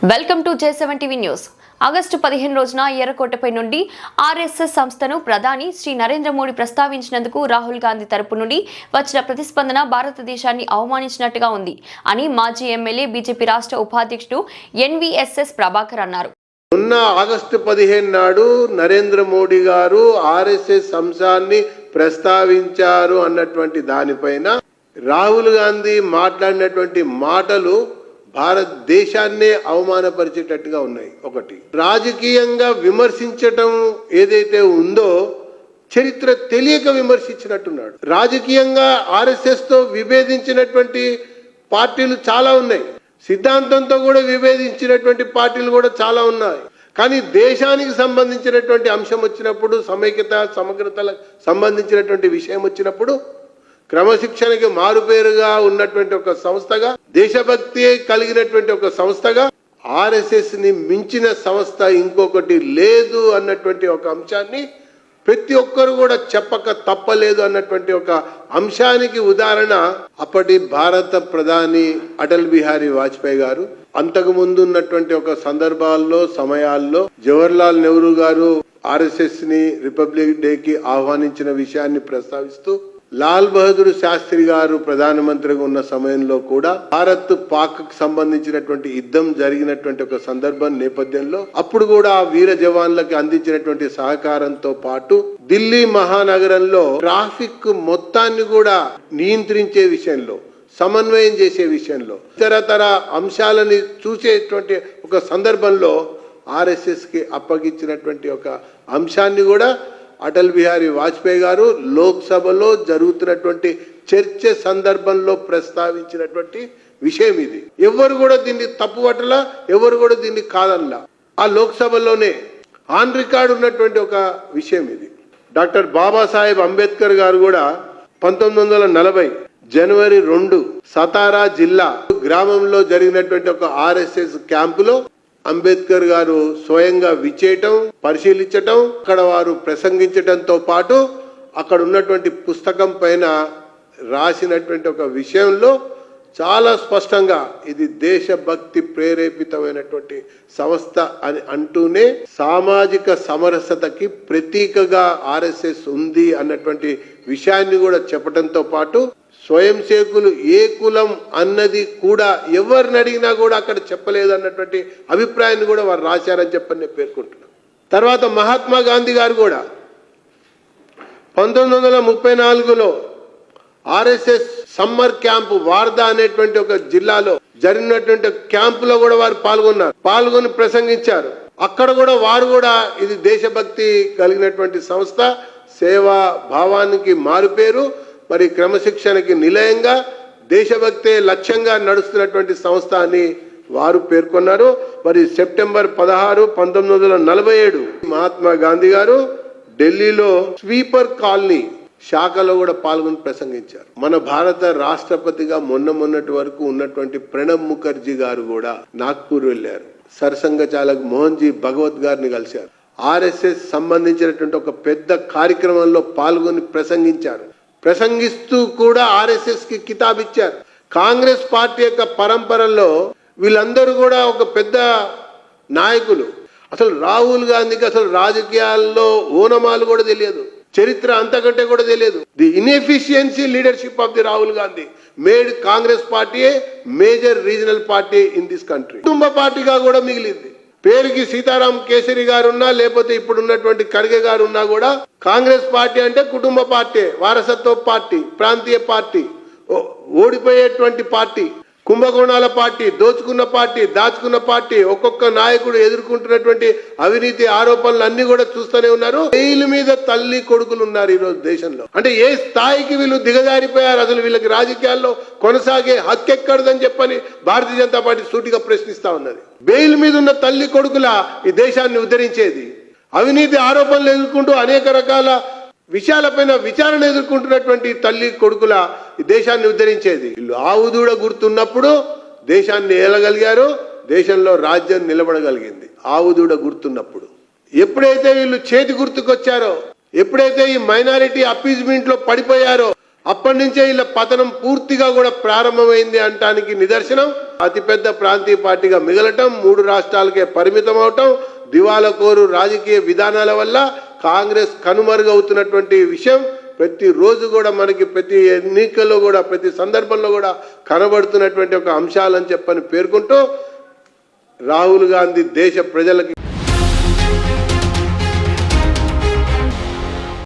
Welcome to J7 TV news. August 15 రోజున ఎర్రకోటపై నుండి RSS సంస్థను ప్రధాని శ్రీ నరేంద్ర మోడీ ప్రస్తావించినందుకు రాహుల్ గాంధీ తరపు నుండి వచ్చిన ప్రతిస్పందన భారతదేశాన్ని అవమానించినట్టుగా ఉంది అని మాజీ ఎమ్మెల్యే బీజేపీ రాష్ట్ర ఉపాధ్యక్షుడు ఎన్వీఎస్ఎస్ ప్రభాకర్ అన్నారు. మొన్న ఆగస్టు 15 నాడు నరేంద్ర మోడీ గారు ఆర్ఎస్ఎస్ అంశాన్ని ప్రస్తావించారు అన్నటువంటి దానిపైన రాహుల్ గాంధీ మాట్లాడినటువంటి మాటలు భారతదేశాన్నే అవమానపరిచేటట్టుగా ఉన్నాయి. ఒకటి, రాజకీయంగా విమర్శించటం ఏదైతే ఉందో చరిత్ర తెలియక విమర్శించినట్టున్నాడు. రాజకీయంగా ఆర్ఎస్ఎస్ తో విభేదించినటువంటి పార్టీలు చాలా ఉన్నాయి, సిద్ధాంతంతో కూడా విభేదించినటువంటి పార్టీలు కూడా చాలా ఉన్నాయి. కానీ దేశానికి సంబంధించినటువంటి అంశం వచ్చినప్పుడు, సమైక్యత సమగ్రతలకు సంబంధించినటువంటి విషయం వచ్చినప్పుడు క్రమశిక్షణకి మారుపేరుగా ఉన్నటువంటి ఒక సంస్థగా, దేశభక్తి కలిగినటువంటి ఒక సంస్థగా ఆర్ఎస్ఎస్ ని మించిన సంస్థ ఇంకొకటి లేదు అన్నటువంటి ఒక అంశాన్ని ప్రతి ఒక్కరు కూడా చెప్పక తప్పలేదు అన్నటువంటి ఒక అంశానికి ఉదాహరణ అప్పటి భారత ప్రధాని అటల్ బిహారీ వాజ్పేయి గారు. అంతకు ముందు ఉన్నటువంటి ఒక సందర్భాల్లో సమయాల్లో జవహర్లాల్ నెహ్రూ గారు ఆర్ఎస్ఎస్ ని రిపబ్లిక్ డే కి ఆహ్వానించిన విషయాన్ని ప్రస్తావిస్తూ, లాల్ బహదూర్ శాస్త్రి గారు ప్రధానమంత్రిగా ఉన్న సమయంలో కూడా భారత్ పాక్ సంబంధించినటువంటి యుద్ధం జరిగినటువంటి ఒక సందర్భం నేపథ్యంలో అప్పుడు కూడా ఆ వీర జవాన్లకు అందించినటువంటి సహకారంతో పాటు ఢిల్లీ మహానగరంలో ట్రాఫిక్ మొత్తాన్ని కూడా నియంత్రించే విషయంలో, సమన్వయం చేసే విషయంలో, ఇతరతర అంశాలని చూసేటువంటి ఒక సందర్భంలో ఆర్ఎస్ఎస్ కి అప్పగించినటువంటి ఒక అంశాన్ని కూడా అటల్ బిహారీ వాజ్పేయి గారు లోక్సభలో జరుగుతున్నటువంటి చర్చ సందర్భంలో ప్రస్తావించినటువంటి విషయం ఇది. ఎవరు కూడా దీన్ని తప్పుపట్టలా, ఎవరు కూడా దీన్ని కాదనలా. ఆ లోక్సభలోనే ఆన్ రికార్డ్ ఉన్నటువంటి ఒక విషయం ఇది. డాక్టర్ బాబాసాహెబ్ అంబేద్కర్ గారు కూడా 1940 జనవరి 2 సతారా జిల్లా గ్రామంలో జరిగినటువంటి ఒక ఆర్ఎస్ఎస్ క్యాంపులో అంబేద్కర్ గారు స్వయంగా విచ్చేయటం, పరిశీలించటం, అక్కడ వారు ప్రసంగించటంతో పాటు అక్కడ ఉన్నటువంటి పుస్తకం పైన రాసినటువంటి ఒక విషయంలో చాలా స్పష్టంగా ఇది దేశభక్తి ప్రేరేపితమైనటువంటి సంస్థ అని అంటూనే సామాజిక సమరసతకి ప్రతీకగా ఆర్ఎస్ఎస్ ఉంది అన్నటువంటి విషయాన్ని కూడా చెప్పడంతో పాటు స్వయం సేవకులు ఏ కులం అన్నది కూడా ఎవరిని అడిగినా కూడా అక్కడ చెప్పలేదు అన్నటువంటి అభిప్రాయాన్ని కూడా వారు రాశారని చెప్పని నేను పేర్కొంటున్నాను. తర్వాత మహాత్మా గాంధీ గారు కూడా 1934లో ఆర్ఎస్ఎస్ సమ్మర్ క్యాంప్ వార్దా అనేటువంటి ఒక జిల్లాలో జరిగినటువంటి క్యాంపులో కూడా వారు పాల్గొని ప్రసంగించారు. అక్కడ కూడా వారు కూడా ఇది దేశభక్తి కలిగినటువంటి సంస్థ, సేవా భావానికి మారుపేరు, మరి క్రమశిక్షణకి నిలయంగా దేశభక్తే లక్ష్యంగా నడుస్తున్నటువంటి సంస్థ అని వారు పేర్కొన్నారు. మరి సెప్టెంబర్ 16, 1947 మహాత్మా గాంధీ గారు ఢిల్లీలో స్వీపర్ కాలనీ శాఖలో కూడా పాల్గొని ప్రసంగించారు. మన భారత రాష్ట్రపతిగా మొన్నటి వరకు ఉన్నటువంటి ప్రణబ్ ముఖర్జీ గారు కూడా నాగ్పూర్ వెళ్లారు. సరసంఘ చాలక్ మోహన్ జీ భగవత్ గారిని కలిశారు. ఆర్ఎస్ఎస్ సంబంధించినటువంటి ఒక పెద్ద కార్యక్రమంలో పాల్గొని ప్రసంగించారు. ప్రసంగిస్తూ కూడా ఆర్ఎస్ఎస్ కి కితాబ్ ఇచ్చారు. కాంగ్రెస్ పార్టీ యొక్క పరంపరలో వీళ్ళందరూ కూడా ఒక పెద్ద నాయకులు. అసలు రాహుల్ గాంధీకి అసలు రాజకీయాల్లో ఓనమాలు కూడా తెలియదు, చరిత్ర అంతకంటే కూడా తెలియదు. The inefficiency leadership of the Rahul Gandhi made Congress party major regional party in this country. కుటుంబ పార్టీగా కూడా మిగిలింది. పేరుకి సీతారాం కేసరి గారు ఉన్నా, లేకపోతే ఇప్పుడు ఉన్నటువంటి ఖర్గే గారు ఉన్నా కూడా కాంగ్రెస్ పార్టీ అంటే కుటుంబ పార్టీ, వారసత్వ పార్టీ, ప్రాంతీయ పార్టీ, ఓడిపోయేటువంటి పార్టీ, కుంభకోణాల పార్టీ, దోచుకున్న పార్టీ, దాచుకున్న పార్టీ, ఒక్కొక్క నాయకుడు ఎదుర్కొంటున్నటువంటి అవినీతి ఆరోపణలు అన్ని కూడా చూస్తూనే ఉన్నారు. జైలు మీద తల్లి కొడుకులు ఉన్నారు ఈ రోజు దేశంలో. అంటే ఏ స్థాయికి వీళ్ళు దిగజారిపోయారు, అసలు వీళ్ళకి రాజకీయాల్లో కొనసాగే హక్కు ఎక్కడదని చెప్పని భారతీయ జనతా పార్టీ సూటిగా ప్రశ్నిస్తా ఉన్నది. బెయిల్ మీద ఉన్న తల్లి కొడుకుల ఈ దేశాన్ని ఉద్ధరించేది, అవినీతి ఆరోపణలు ఎదుర్కొంటూ అనేక రకాల విషయాలపైన విచారణ ఎదుర్కొంటున్నటువంటి తల్లి కొడుకుల దేశాన్ని ఉద్ధరించేది. వీళ్ళు ఆవుదూడ గుర్తున్నప్పుడు దేశాన్ని ఏలగలిగారు, దేశంలో రాజ్యం నిలబడగలిగింది. ఆవుదూడ గుర్తున్నప్పుడు ఎప్పుడైతే వీళ్ళు చేతి గుర్తుకొచ్చారో, ఎప్పుడైతే ఈ మైనారిటీ అపీజ్మెంట్ లో పడిపోయారో, అప్పటి నుంచే ఇలా పతనం పూర్తిగా కూడా ప్రారంభమైంది అనటానికి నిదర్శనం అతిపెద్ద ప్రాంతీయ పార్టీగా మిగలటం, 3 రాష్ట్రాలకే పరిమితం అవటం, దివాలకోరు రాజకీయ విధానాల వల్ల కాంగ్రెస్ కనుమరుగవుతున్నటువంటి విషయం ప్రతిరోజు కూడా మనకి ప్రతి ఎన్నికల్లో కూడా ప్రతి సందర్భంలో కూడా కనబడుతున్నటువంటి ఒక అంశాలని చెప్పని పేర్కొంటూ రాహుల్ గాంధీ దేశ ప్రజలకి